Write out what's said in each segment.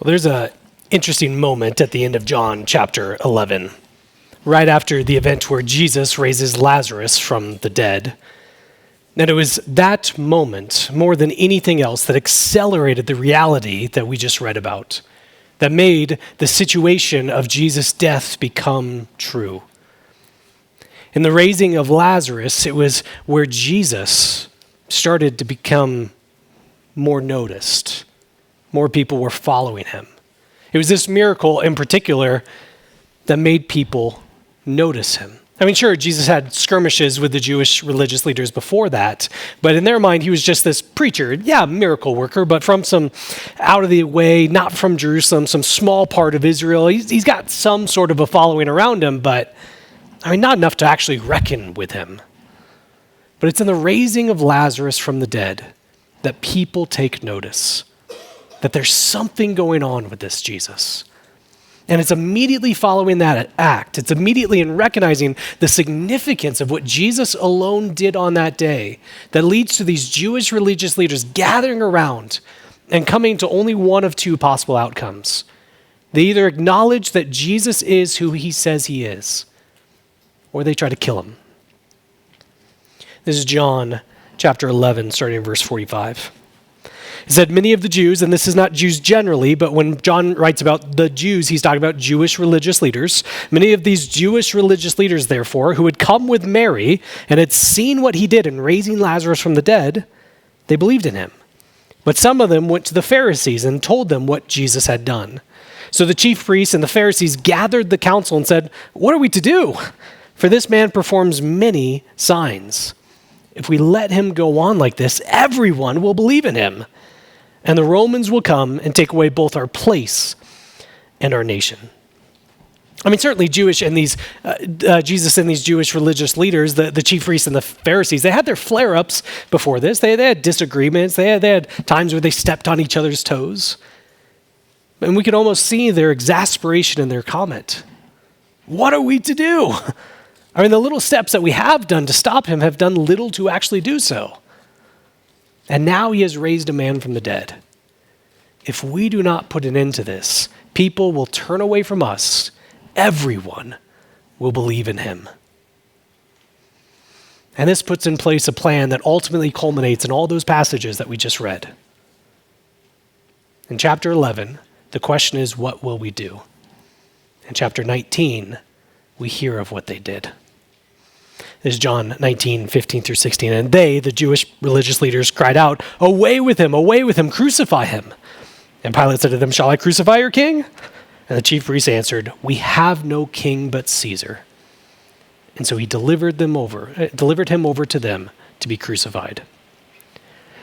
Well, there's an interesting moment at the end of John chapter 11, right after the event where Jesus raises Lazarus from the dead. And it was that moment, more than anything else, that accelerated the reality that we just read about, that made the situation of Jesus' death become true. In the raising of Lazarus, it was where Jesus started to become more noticed. More people were following him. It was this miracle in particular that made people notice him. I mean, sure, Jesus had skirmishes with the Jewish religious leaders before that, but in their mind, he was just this preacher, miracle worker, but from some out of the way, not from Jerusalem, some small part of Israel. He's got some sort of a following around him, but not enough to actually reckon with him. But it's in the raising of Lazarus from the dead that people take notice, that there's something going on with this Jesus. And it's immediately following that act. It's immediately in recognizing the significance of what Jesus alone did on that day that leads to these Jewish religious leaders gathering around and coming to only one of two possible outcomes. They either acknowledge that Jesus is who he says he is, or they try to kill him. This is John chapter 11, starting in verse 45. It said, many of the Jews, and this is not Jews generally, but when John writes about the Jews, he's talking about Jewish religious leaders. Many of these Jewish religious leaders, therefore, who had come with Mary and had seen what he did in raising Lazarus from the dead, they believed in him. But some of them went to the Pharisees and told them what Jesus had done. So the chief priests and the Pharisees gathered the council and said, what are we to do? For this man performs many signs. If we let him go on like this, everyone will believe in him. And the Romans will come and take away both our place and our nation. Certainly Jesus and these Jewish religious leaders, the chief priests and the Pharisees, they had their flare-ups before this. They had disagreements. They had times where they stepped on each other's toes. And we could almost see their exasperation in their comment. What are we to do? The little steps that we have done to stop him have done little to actually do so. And now he has raised a man from the dead. If we do not put an end to this, people will turn away from us. Everyone will believe in him. And this puts in place a plan that ultimately culminates in all those passages that we just read. In chapter 11, the question is, what will we do? In chapter 19, we hear of what they did. This is John 19, 15 through 16. And they, the Jewish religious leaders, cried out, away with him, crucify him. And Pilate said to them, shall I crucify your king? And the chief priests answered, we have no king but Caesar. And so he delivered him over to them to be crucified.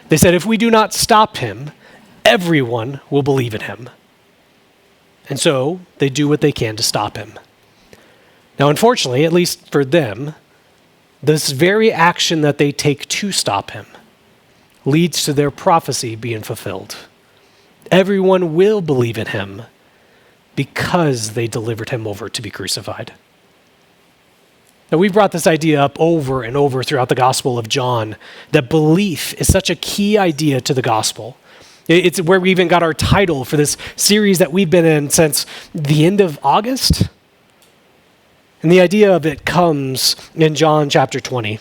They said, if we do not stop him, everyone will believe in him. And so they do what they can to stop him. Now, unfortunately, at least for them, this very action that they take to stop him leads to their prophecy being fulfilled. Everyone will believe in him because they delivered him over to be crucified. Now, we've brought this idea up over and over throughout the Gospel of John, that belief is such a key idea to the gospel. It's where we even got our title for this series that we've been in since the end of August. And the idea of it comes in John chapter 20.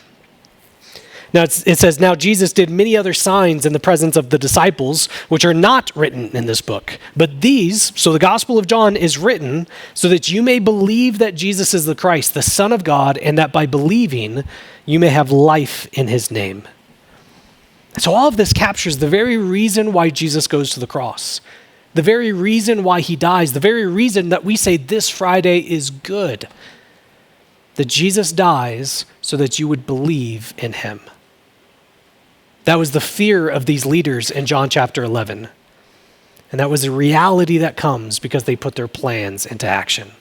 Now it says, now Jesus did many other signs in the presence of the disciples, which are not written in this book. But these, so the Gospel of John is written so that you may believe that Jesus is the Christ, the Son of God, and that by believing you may have life in his name. So all of this captures the very reason why Jesus goes to the cross, the very reason why he dies, the very reason that we say this Friday is good. That Jesus dies so that you would believe in him. That was the fear of these leaders in John chapter 11. And that was the reality that comes because they put their plans into action.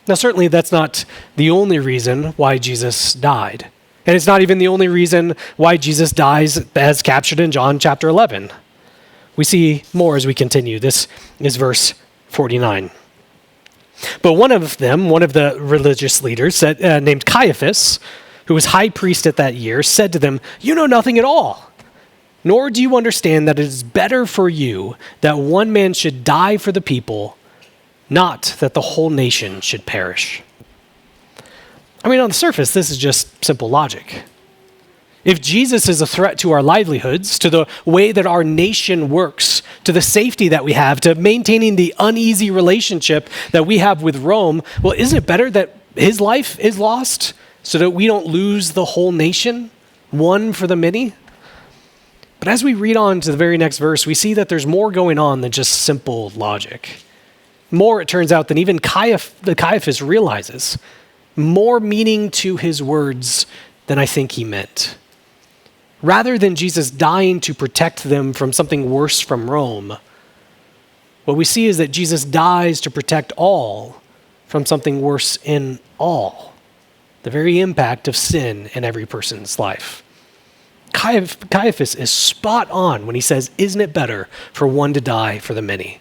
Now, certainly that's not the only reason why Jesus died. And it's not even the only reason why Jesus dies as captured in John chapter 11. We see more as we continue. This is verse 49. But one of the religious leaders named Caiaphas, who was high priest at that year, said to them, you know nothing at all. Nor do you understand that it is better for you that one man should die for the people, not that the whole nation should perish." I mean, on the surface, this is just simple logic. If Jesus is a threat to our livelihoods, to the way that our nation works, to the safety that we have, to maintaining the uneasy relationship that we have with Rome, well, isn't it better that his life is lost so that we don't lose the whole nation, one for the many? But as we read on to the very next verse, we see that there's more going on than just simple logic. More, it turns out, than even Caiaphas realizes. More meaning to his words than I think he meant. Rather than Jesus dying to protect them from something worse from Rome, what we see is that Jesus dies to protect all from something worse in all, the very impact of sin in every person's life. Caiaphas is spot on when he says, "Isn't it better for one to die for the many?"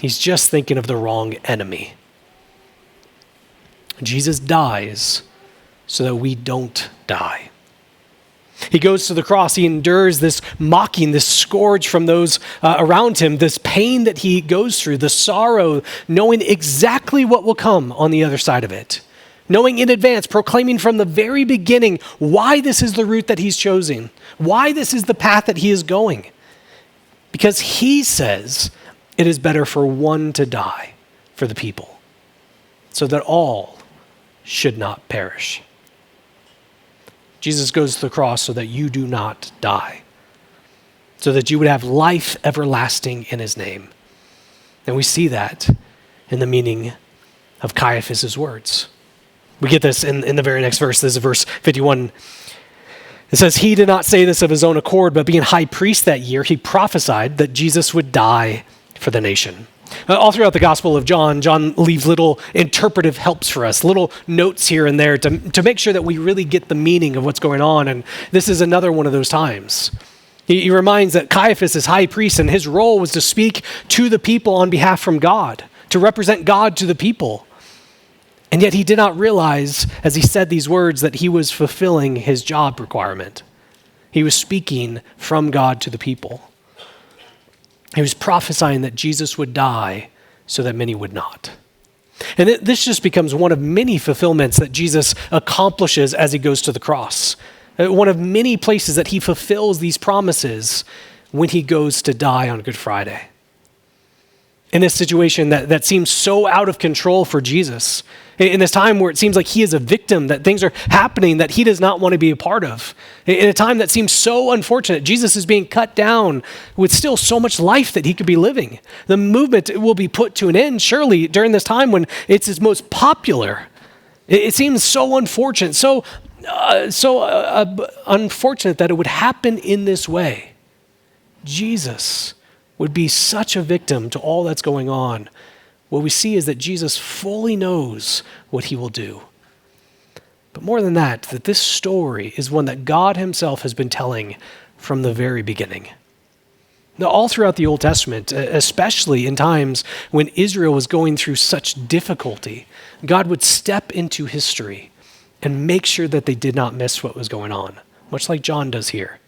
He's just thinking of the wrong enemy. Jesus dies so that we don't die. He goes to the cross. He endures this mocking, this scourge from those around him, this pain that he goes through, the sorrow, knowing exactly what will come on the other side of it, knowing in advance, proclaiming from the very beginning why this is the route that he's choosing, why this is the path that he is going. Because he says it is better for one to die for the people, so that all should not perish. Jesus goes to the cross so that you do not die, so that you would have life everlasting in his name. And we see that in the meaning of Caiaphas' words. We get this in the very next verse. This is verse 51. It says, "He did not say this of his own accord, but being high priest that year, he prophesied that Jesus would die for the nation." All throughout the Gospel of John, John leaves little interpretive helps for us, little notes here and there to make sure that we really get the meaning of what's going on. And this is another one of those times. He reminds that Caiaphas is high priest, and his role was to speak to the people on behalf from God, to represent God to the people. And yet he did not realize, as he said these words, that he was fulfilling his job requirement. He was speaking from God to the people. He was prophesying that Jesus would die so that many would not. And this just becomes one of many fulfillments that Jesus accomplishes as he goes to the cross. One of many places that he fulfills these promises when he goes to die on Good Friday. In this situation that seems so out of control for Jesus, in this time where it seems like he is a victim, that things are happening that he does not want to be a part of, in a time that seems so unfortunate, Jesus is being cut down with still so much life that he could be living. The movement will be put to an end, surely, during this time when it's its most popular. It seems so unfortunate, so unfortunate that it would happen in this way. Jesus would be such a victim to all that's going on. What we see is that Jesus fully knows what he will do. But more than that this story is one that God himself has been telling from the very beginning. Now, all throughout the Old Testament, especially in times when Israel was going through such difficulty, God would step into history and make sure that they did not miss what was going on, much like John does here.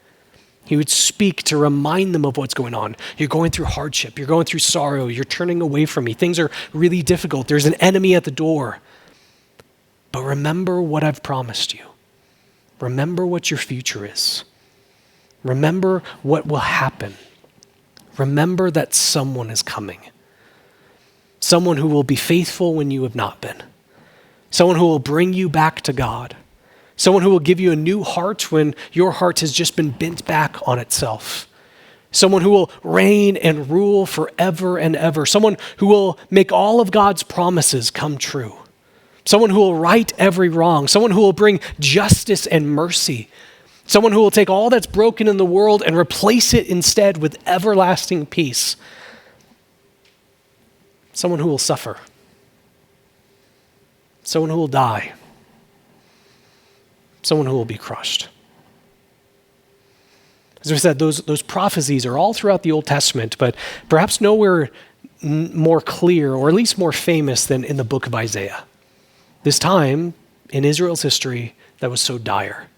He would speak to remind them of what's going on. You're going through hardship. You're going through sorrow. You're turning away from me. Things are really difficult. There's an enemy at the door. But remember what I've promised you. Remember what your future is. Remember what will happen. Remember that someone is coming. Someone who will be faithful when you have not been. Someone who will bring you back to God. Someone who will give you a new heart when your heart has just been bent back on itself. Someone who will reign and rule forever and ever. Someone who will make all of God's promises come true. Someone who will right every wrong. Someone who will bring justice and mercy. Someone who will take all that's broken in the world and replace it instead with everlasting peace. Someone who will suffer. Someone who will die. Someone who will be crushed. As we said, those prophecies are all throughout the Old Testament, but perhaps nowhere more clear, or at least more famous, than in the book of Isaiah. This time in Israel's history that was so dire.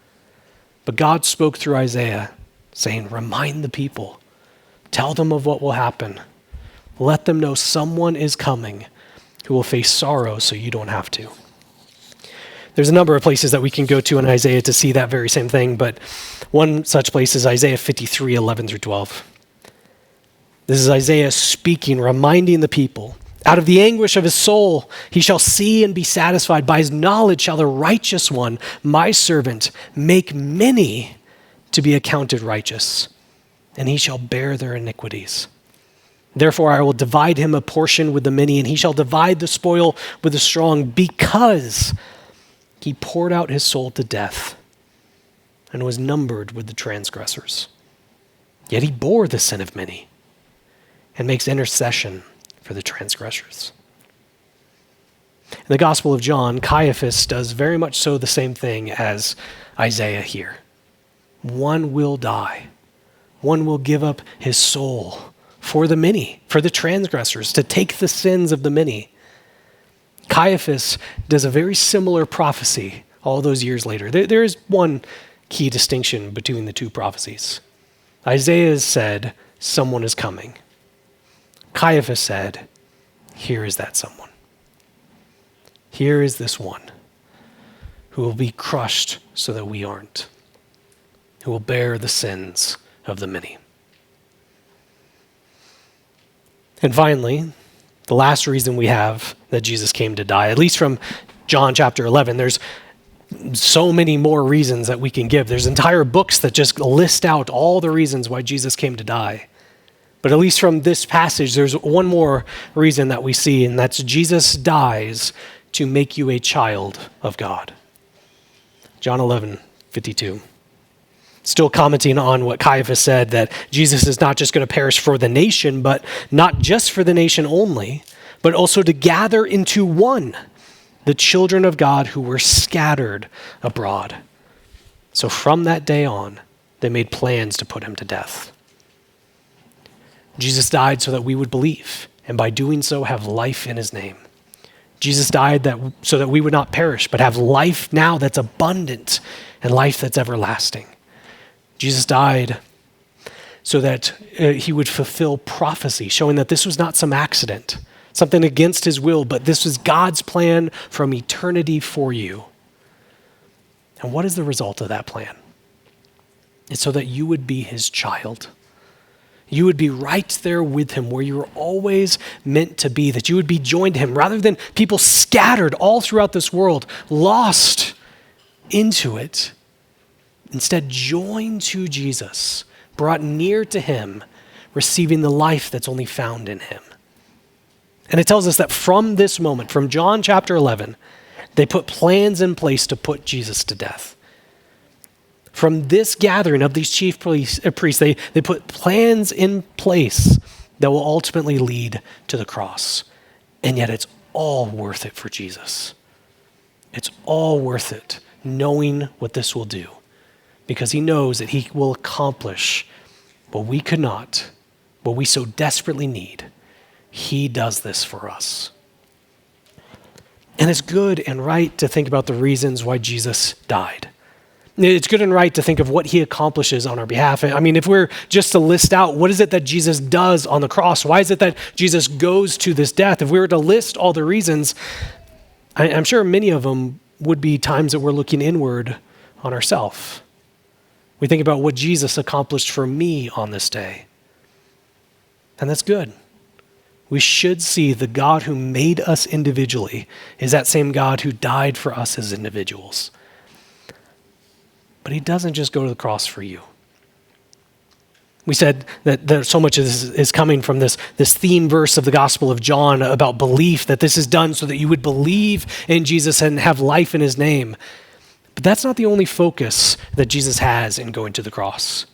But God spoke through Isaiah saying, remind the people, tell them of what will happen. Let them know someone is coming who will face sorrow so you don't have to. There's a number of places that we can go to in Isaiah to see that very same thing, but one such place is Isaiah 53, 11 through 12. This is Isaiah speaking, reminding the people, out of the anguish of his soul, he shall see and be satisfied. By his knowledge shall the righteous one, my servant, make many to be accounted righteous, and he shall bear their iniquities. Therefore I will divide him a portion with the many, and he shall divide the spoil with the strong, because he poured out his soul to death and was numbered with the transgressors. Yet he bore the sin of many and makes intercession for the transgressors. In the Gospel of John, Caiaphas does very much so the same thing as Isaiah here. One will die. One will give up his soul for the many, for the transgressors, to take the sins of the many. Caiaphas does a very similar prophecy all those years later. There is one key distinction between the two prophecies. Isaiah said, someone is coming. Caiaphas said, here is that someone. Here is this one who will be crushed so that we aren't, who will bear the sins of the many. And finally, the last reason we have that Jesus came to die, at least from John chapter 11, there's so many more reasons that we can give. There's entire books that just list out all the reasons why Jesus came to die. But at least from this passage, there's one more reason that we see, and that's Jesus dies to make you a child of God. John 11:52. Still commenting on what Caiaphas said, that Jesus is not just going to perish for the nation, but not just for the nation only, but also to gather into one the children of God who were scattered abroad. So from that day on, they made plans to put him to death. Jesus died so that we would believe, and by doing so have life in his name. Jesus died so that we would not perish, but have life now that's abundant and life that's everlasting. Jesus died so that he would fulfill prophecy, showing that this was not some accident, something against his will, but this was God's plan from eternity for you. And what is the result of that plan? It's so that you would be his child. You would be right there with him where you were always meant to be, that you would be joined to him rather than people scattered all throughout this world, lost into it. Instead, joined to Jesus, brought near to him, receiving the life that's only found in him. And it tells us that from this moment, from John chapter 11, they put plans in place to put Jesus to death. From this gathering of these chief priests, they put plans in place that will ultimately lead to the cross. And yet it's all worth it for Jesus. It's all worth it, knowing what this will do, because he knows that he will accomplish what we could not, what we so desperately need. He does this for us. And it's good and right to think about the reasons why Jesus died. It's good and right to think of what he accomplishes on our behalf. I mean, if we're just to list out what is it that Jesus does on the cross, why is it that Jesus goes to this death? If we were to list all the reasons, I'm sure many of them would be times that we're looking inward on ourselves. We think about what Jesus accomplished for me on this day. And that's good. We should see the God who made us individually is that same God who died for us as individuals. But he doesn't just go to the cross for you. We said that so much of this is coming from this theme verse of the Gospel of John about belief, that this is done so that you would believe in Jesus and have life in his name. But that's not the only focus that Jesus has in going to the cross.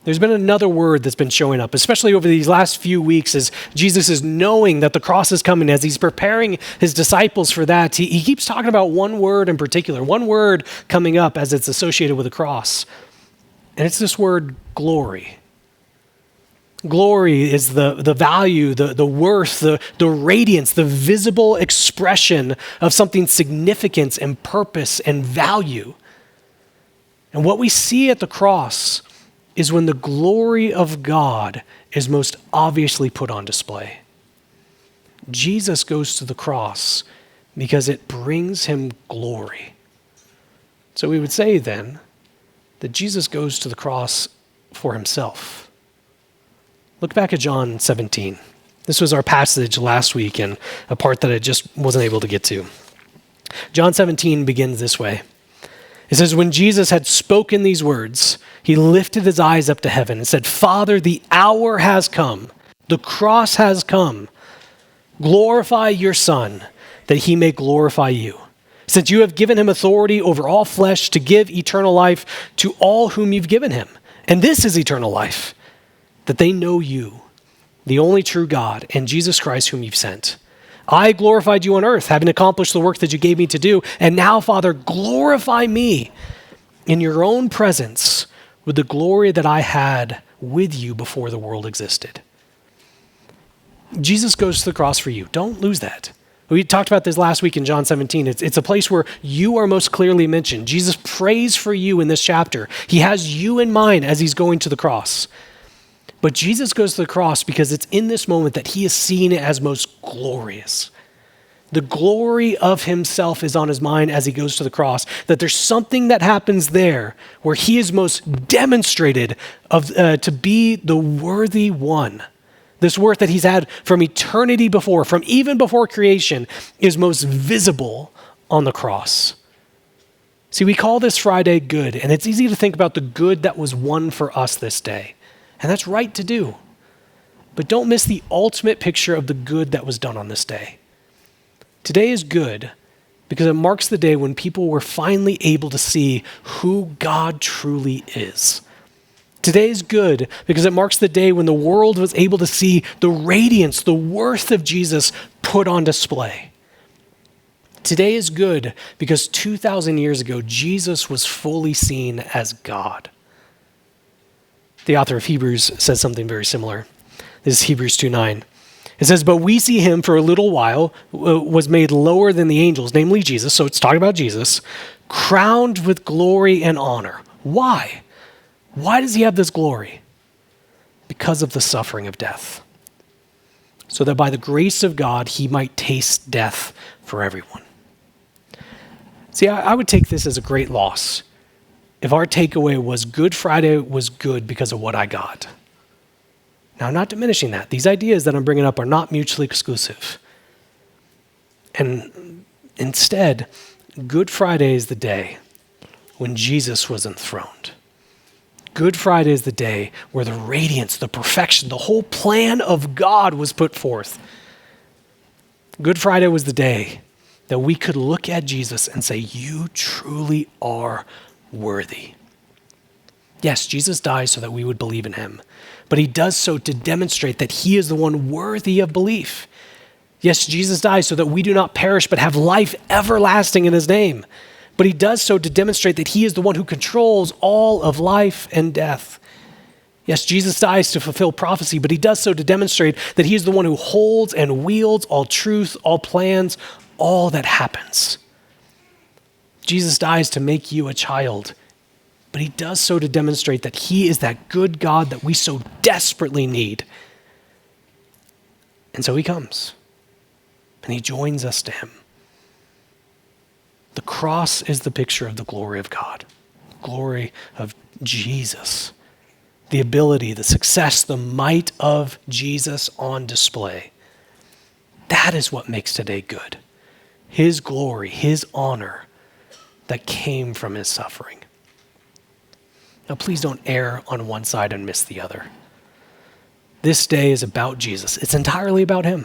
There's been another word that's been showing up, especially over these last few weeks, as Jesus is knowing that the cross is coming, as he's preparing his disciples for that. He keeps talking about one word in particular, one word coming up as it's associated with the cross. And it's this word, glory. Glory is the value, the worth, the radiance, the visible expression of something significance and purpose and value. And what we see at the cross is when the glory of God is most obviously put on display. Jesus goes to the cross because it brings him glory. So we would say then that Jesus goes to the cross for himself. Look back at John 17. This was our passage last week and a part that I just wasn't able to get to. John 17 begins this way. It says, when Jesus had spoken these words, he lifted his eyes up to heaven and said, Father, the hour has come. The cross has come. Glorify your Son, that he may glorify you. Since you have given him authority over all flesh to give eternal life to all whom you've given him. And this is eternal life, that they know you, the only true God, and Jesus Christ whom you've sent. I glorified you on earth, having accomplished the work that you gave me to do. And now, Father, glorify me in your own presence with the glory that I had with you before the world existed. Jesus goes to the cross for you. Don't lose that. We talked about this last week in John 17. It's a place where you are most clearly mentioned. Jesus prays for you in this chapter. He has you in mind as he's going to the cross. But Jesus goes to the cross because it's in this moment that he is seen as most glorious. The glory of himself is on his mind as he goes to the cross, that there's something that happens there where he is most demonstrated to be the worthy one. This worth that he's had from eternity before, from even before creation, is most visible on the cross. See, we call this Friday good, and it's easy to think about the good that was won for us this day. And that's right to do. But don't miss the ultimate picture of the good that was done on this day. Today is good because it marks the day when people were finally able to see who God truly is. Today is good because it marks the day when the world was able to see the radiance, the worth of Jesus put on display. Today is good because 2,000 years ago, Jesus was fully seen as God. The author of Hebrews says something very similar. This is Hebrews 2:9. It says, but we see him for a little while was made lower than the angels, namely Jesus. So it's talking about Jesus, crowned with glory and honor. Why? Why does he have this glory? Because of the suffering of death. So that by the grace of God, he might taste death for everyone. See, I would take this as a great loss if our takeaway was Good Friday was good because of what I got. Now, I'm not diminishing that. These ideas that I'm bringing up are not mutually exclusive. And instead, Good Friday is the day when Jesus was enthroned. Good Friday is the day where the radiance, the perfection, the whole plan of God was put forth. Good Friday was the day that we could look at Jesus and say, you truly are worthy. Yes, Jesus dies so that we would believe in him, but he does so to demonstrate that he is the one worthy of belief. Yes, Jesus dies so that we do not perish but have life everlasting in his name, but he does so to demonstrate that he is the one who controls all of life and death. Yes, Jesus dies to fulfill prophecy, but he does so to demonstrate that he is the one who holds and wields all truth, all plans, all that happens. Jesus dies to make you a child, but he does so to demonstrate that he is that good God that we so desperately need. And so he comes, and he joins us to him. The cross is the picture of the glory of God, glory of Jesus, the ability, the success, the might of Jesus on display. That is what makes today good. His glory, his honor that came from his suffering. Now, please don't err on one side and miss the other. This day is about Jesus. It's entirely about him.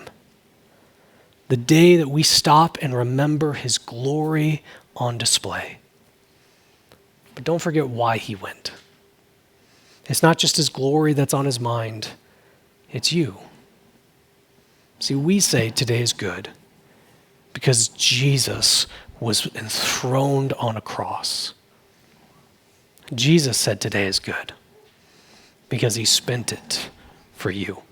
The day that we stop and remember his glory on display. But don't forget why he went. It's not just his glory that's on his mind. It's you. See, we say today is good because Jesus was enthroned on a cross. Jesus said today is good because he spent it for you.